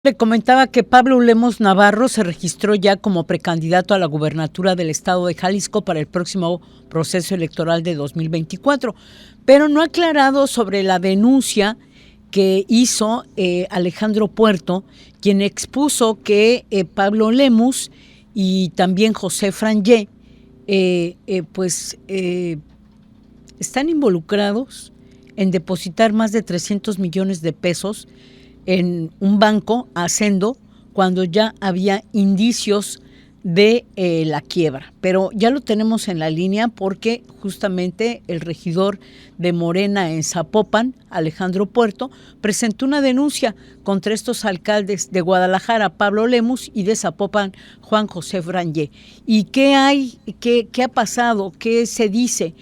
Le comentaba que Pablo Lemos Navarro se registró ya como precandidato a la gubernatura del estado de Jalisco para el próximo proceso electoral de 2024, pero no ha aclarado sobre la denuncia que hizo Alejandro Puerto, quien expuso que Pablo Lemus y también José Frangé están involucrados en depositar más de 300 millones de pesos en un banco, Ascendo, cuando ya había indicios de la quiebra. Pero ya lo tenemos en la línea porque justamente el regidor de Morena en Zapopan, Alejandro Puerto, presentó una denuncia contra estos alcaldes de Guadalajara, Pablo Lemus, y de Zapopan, Juan José Frangé. ¿Y qué hay? ¿Qué ha pasado? ¿Qué se dice?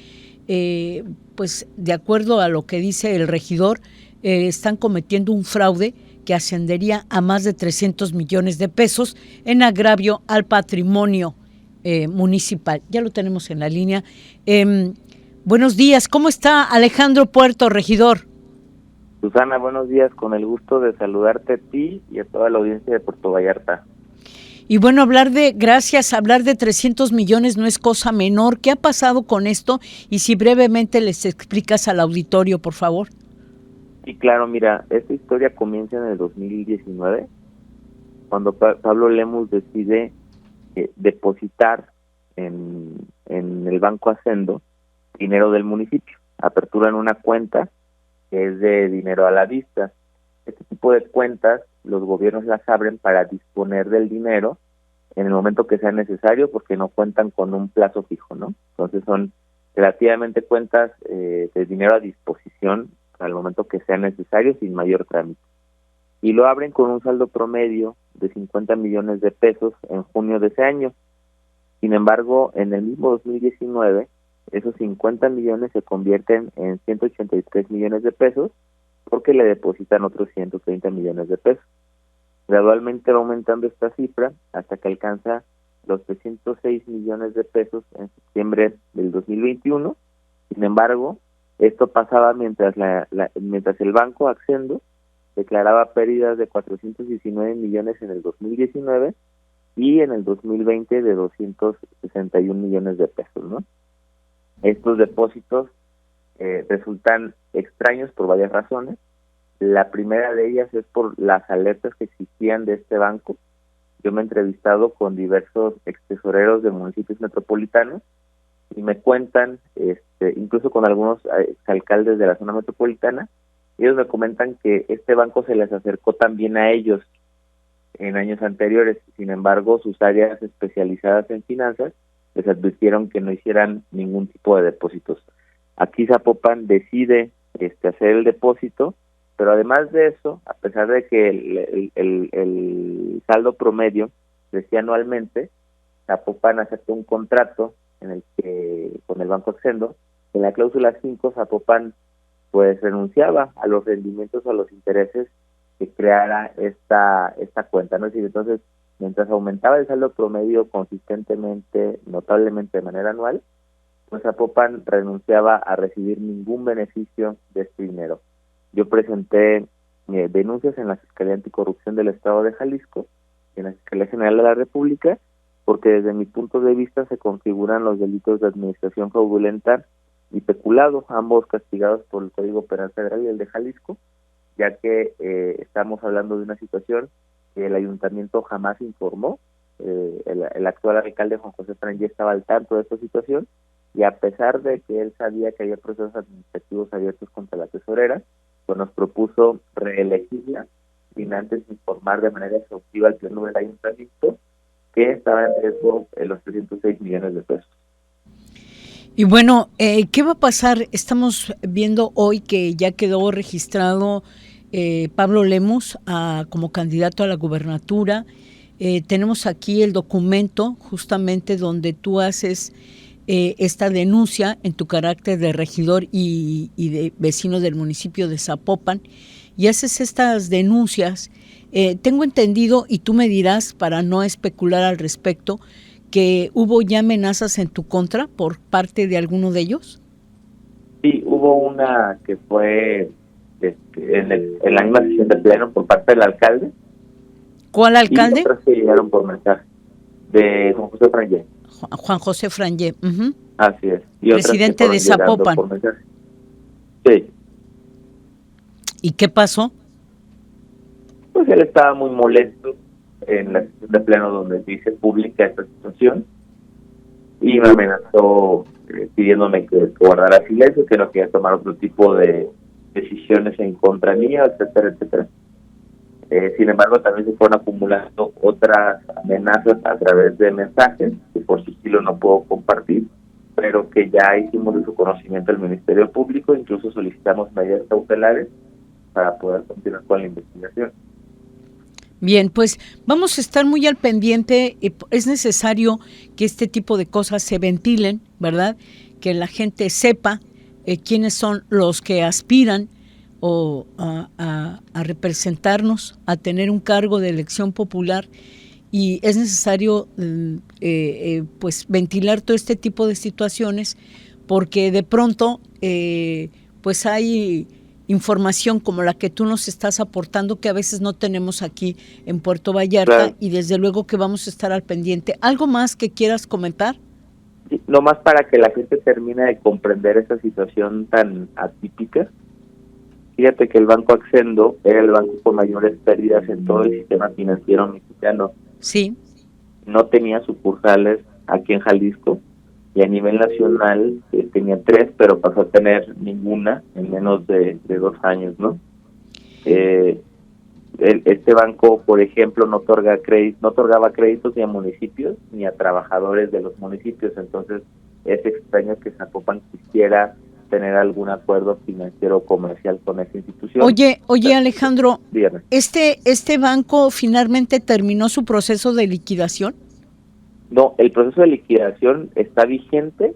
Pues de acuerdo a lo que dice el regidor, están cometiendo un fraude que ascendería a más de 300 millones de pesos en agravio al patrimonio municipal. Ya lo tenemos en la línea. Buenos días, ¿cómo está Alejandro Puerto, regidor? Susana, buenos días, con el gusto de saludarte a ti y a toda la audiencia de Puerto Vallarta. Y bueno, hablar de 300 millones no es cosa menor. ¿Qué ha pasado con esto? Y si brevemente les explicas al auditorio, por favor. Sí, claro, mira, esta historia comienza en el 2019, cuando Pablo Lemus decide depositar en el Banco Ascendo dinero del municipio. Aperturan una cuenta que es de dinero a la vista. Este tipo de cuentas los gobiernos las abren para disponer del dinero en el momento que sea necesario, porque no cuentan con un plazo fijo, ¿no? Entonces son relativamente cuentas de dinero a disposición al momento que sea necesario, sin mayor trámite. Y lo abren con un saldo promedio de 50 millones de pesos en junio de ese año. Sin embargo, en el mismo 2019, esos 50 millones se convierten en 183 millones de pesos porque le depositan otros 130 millones de pesos. Gradualmente va aumentando esta cifra hasta que alcanza los 306 millones de pesos en septiembre del 2021. Sin embargo, esto pasaba mientras el banco Ascendo declaraba pérdidas de 419 millones en el 2019 y en el 2020 de 261 millones de pesos, ¿no? Estos depósitos resultan extraños por varias razones. La primera de ellas es por las alertas que existían de este banco. Yo me he entrevistado con diversos extesoreros de municipios metropolitanos y me cuentan, incluso con algunos alcaldes de la zona metropolitana, ellos me comentan que este banco se les acercó también a ellos en años anteriores. Sin embargo, sus áreas especializadas en finanzas les advirtieron que no hicieran ningún tipo de depósitos. Aquí Zapopan decide hacer el depósito, pero además de eso, a pesar de que el saldo promedio decía anualmente, Zapopan aceptó un contrato en el que con el Banco Ascendo, en la cláusula 5 Zapopan pues renunciaba a los rendimientos o a los intereses que creara esta cuenta, ¿no? Es decir, entonces, mientras aumentaba el saldo promedio consistentemente, notablemente de manera anual, pues Zapopan renunciaba a recibir ningún beneficio de este dinero. Yo presenté denuncias en la Fiscalía Anticorrupción del Estado de Jalisco y en la Fiscalía General de la República, porque desde mi punto de vista se configuran los delitos de administración fraudulenta y peculado, ambos castigados por el Código Penal Federal y el de Jalisco, ya que estamos hablando de una situación que el ayuntamiento jamás informó. El actual alcalde Juan José Frangé estaba al tanto de esta situación, y a pesar de que él sabía que había procesos administrativos abiertos contra la tesorera, pues nos propuso reelegirla sin antes informar de manera exhaustiva al pleno del ayuntamiento que estaba en riesgo los 306 millones de pesos. Y bueno, ¿qué va a pasar? Estamos viendo hoy que ya quedó registrado Pablo Lemus como candidato a la gubernatura. Tenemos aquí el documento justamente donde tú haces esta denuncia en tu carácter de regidor y de vecino del municipio de Zapopan, y haces estas denuncias. Tengo entendido, y tú me dirás para no especular al respecto, que hubo ya amenazas en tu contra por parte de alguno de ellos. Sí, hubo una que fue en la misma sesión de pleno por parte del alcalde, ¿Cuál alcalde? Y otras que llegaron por mensaje, de Juan José Frangé. Juan José Frangé. Uh-huh. Así es. Y presidente de Zapopan. Por mensaje. Sí. ¿Y qué pasó? Pues él estaba muy molesto en la sesión de pleno donde se hizo pública esta situación y me amenazó pidiéndome que guardara silencio, que no quería tomar otro tipo de decisiones en contra mía, etcétera, etcétera. Sin embargo, también se fueron acumulando otras amenazas a través de mensajes que por sigilo no puedo compartir, pero que ya hicimos de su conocimiento al Ministerio Público, incluso solicitamos medidas cautelares para poder continuar con la investigación. Bien, pues vamos a estar muy al pendiente. Es necesario que este tipo de cosas se ventilen, ¿verdad? Que la gente sepa quiénes son los que aspiran a representarnos, a tener un cargo de elección popular, y es necesario pues ventilar todo este tipo de situaciones, porque de pronto pues hay información como la que tú nos estás aportando que a veces no tenemos aquí en Puerto Vallarta. Claro. Y desde luego que vamos a estar al pendiente. ¿Algo más que quieras comentar? Sí, no más para que la gente termine de comprender esta situación tan atípica. Fíjate que el Banco Accendo era el banco con mayores pérdidas en todo el sistema financiero mexicano. Sí. No tenía sucursales aquí en Jalisco, y a nivel nacional tenía 3, pero pasó a tener ninguna en menos de 2 años, ¿no? Este banco, por ejemplo, no otorgaba créditos ni a municipios ni a trabajadores de los municipios. Entonces es extraño que Zapopan quisiera tener algún acuerdo financiero o comercial con esa institución. Oye, Alejandro, dígame. ¿Este banco finalmente terminó su proceso de liquidación? No, el proceso de liquidación está vigente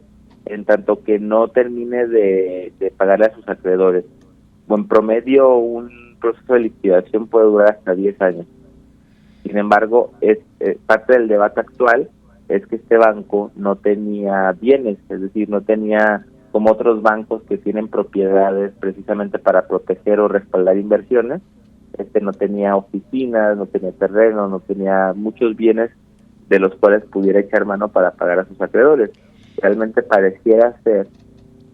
en tanto que no termine de pagarle a sus acreedores. En promedio, un proceso de liquidación puede durar hasta 10 años. Sin embargo, parte del debate actual es que este banco no tenía bienes, es decir, no tenía, como otros bancos que tienen propiedades precisamente para proteger o respaldar inversiones, no tenía oficinas, no tenía terreno, no tenía muchos bienes de los cuales pudiera echar mano para pagar a sus acreedores. Realmente pareciera ser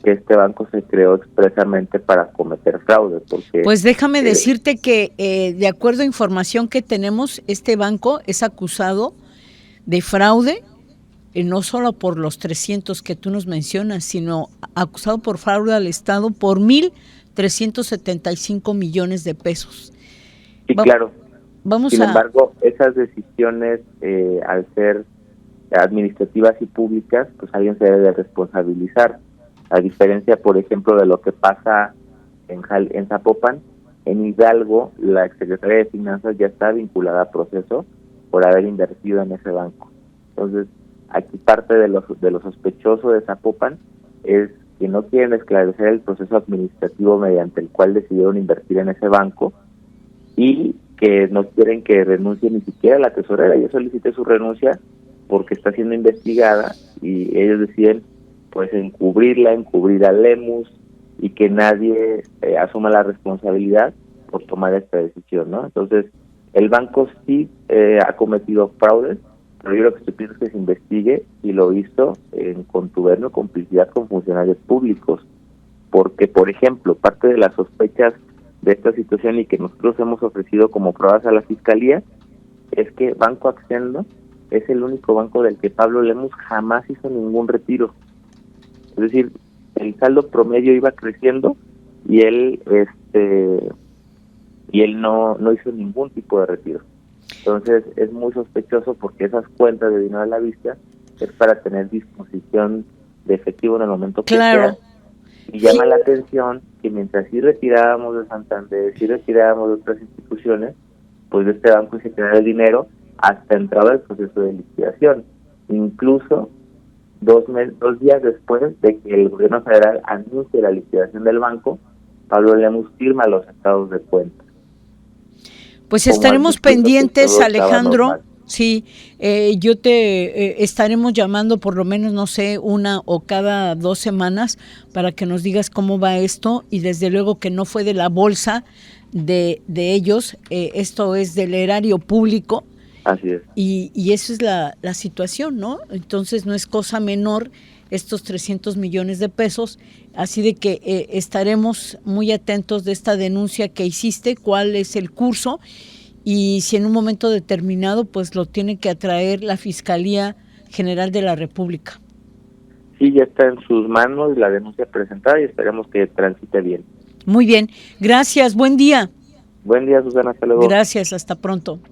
que este banco se creó expresamente para cometer fraude. Porque, pues déjame decirte que de acuerdo a información que tenemos, este banco es acusado de fraude, no solo por los 300 que tú nos mencionas, sino acusado por fraude al Estado por 1,375 millones de pesos. Sí, claro. Sin embargo, esas decisiones, al ser administrativas y públicas, pues alguien se debe de responsabilizar. A diferencia, por ejemplo, de lo que pasa en Zapopan, en Hidalgo, la exsecretaria de Finanzas ya está vinculada a proceso por haber invertido en ese banco. Entonces, aquí parte de lo sospechoso de Zapopan es que no quieren esclarecer el proceso administrativo mediante el cual decidieron invertir en ese banco, y que no quieren que renuncie ni siquiera la tesorera. Yo solicité su renuncia porque está siendo investigada y ellos deciden pues encubrir a Lemus y que nadie asuma la responsabilidad por tomar esta decisión, ¿no? Entonces, el banco sí ha cometido fraudes, pero yo lo que estoy pidiendo es que se investigue y lo hizo en contubernio, complicidad con funcionarios públicos, porque, por ejemplo, parte de las sospechas de esta situación y que nosotros hemos ofrecido como pruebas a la Fiscalía es que Banco Accendo es el único banco del que Pablo Lemus jamás hizo ningún retiro. Es decir, el saldo promedio iba creciendo y él no hizo ningún tipo de retiro. Entonces es muy sospechoso porque esas cuentas de dinero a la vista es para tener disposición de efectivo en el momento que sea. Y llama la atención que mientras sí retirábamos de Santander, sí retirábamos de otras instituciones, pues de este banco se quedaba el dinero hasta entrado el proceso de liquidación. Incluso 2 días después de que el gobierno federal anuncie la liquidación del banco, Pablo Lemus firma los estados de cuenta. Pues estaremos pendientes, Alejandro. Sí, estaremos llamando por lo menos, no sé, 1 o cada 2 semanas para que nos digas cómo va esto, y desde luego que no fue de la bolsa de ellos. Esto es del erario público. Así es. Y eso es la situación, ¿no? Entonces no es cosa menor estos 300 millones de pesos, así de que estaremos muy atentos de esta denuncia que hiciste, cuál es el curso, y si en un momento determinado pues lo tiene que atraer la Fiscalía General de la República. Sí, ya está en sus manos la denuncia presentada y esperemos que transite bien. Muy bien, gracias, buen día. Buen día, Susana, hasta luego. Gracias, hasta pronto.